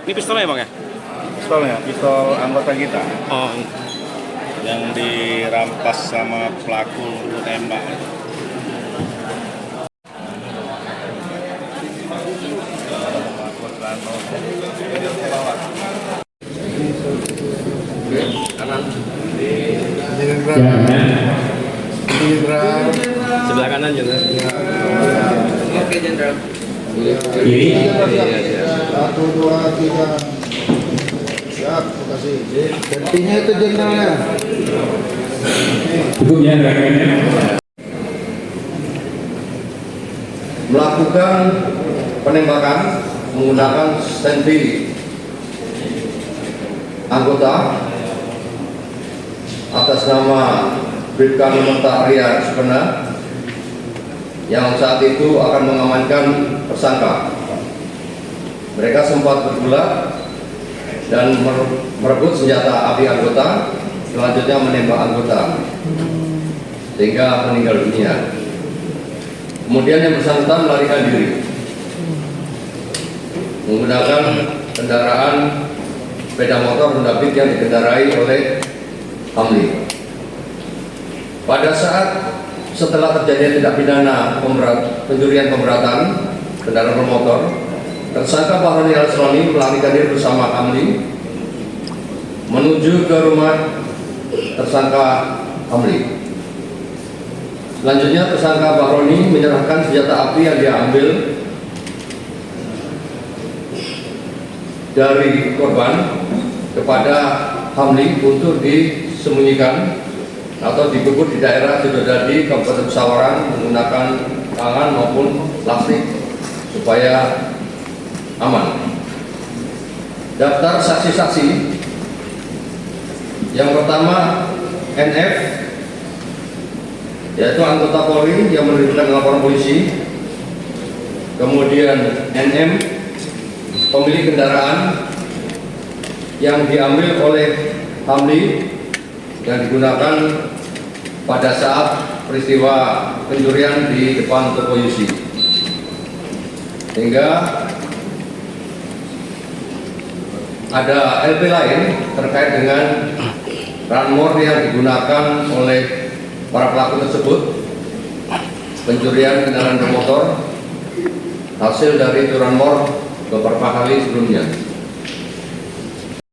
Ini pistolnya bang ya? Pistolnya, pistol anggota kita Oh, yang dirampas sama pelaku untuk tembak. sebelah kanan juga. Oke, Jenderal. Kiri. 1, 2, 3. Siap, terima kasih. Gantinya itu jenderalnya. Cukup ya rekannya. Melakukan penembakan menggunakan senpi anggota atas nama Bribka Numenta Arya Supena yang saat itu akan mengamankan tersangka. Mereka sempat bergulat dan merebut senjata api anggota, selanjutnya menembak anggota sehingga meninggal dunia. Kemudian yang bersangkutan melarikan diri menggunakan kendaraan sepeda motor Honda Beat yang dikendarai oleh Hamli. Pada saat setelah terjadi tindak pidana pencurian pemberatan kendaraan bermotor, tersangka Bahroni Al-Asroni melarikan diri bersama Hamli menuju ke rumah tersangka Hamli. Selanjutnya tersangka Bahroni menyerahkan senjata api yang dia ambil dari korban kepada Hamli untuk disembunyikan atau dikubur di daerah Sidodadi, Kabupaten Pesawaran menggunakan tangan maupun plastik supaya aman. Daftar saksi-saksi yang pertama NF, yaitu anggota Polri yang menerbitkan laporan polisi. Kemudian NM, pemilik kendaraan yang diambil oleh Hamli yang digunakan pada saat peristiwa pencurian di depan toko Yusi. Sehingga ada LP lain terkait dengan ranmor yang digunakan oleh para pelaku tersebut, pencurian kendaraan bermotor, hasil dari ranmor beberapa kali sebelumnya.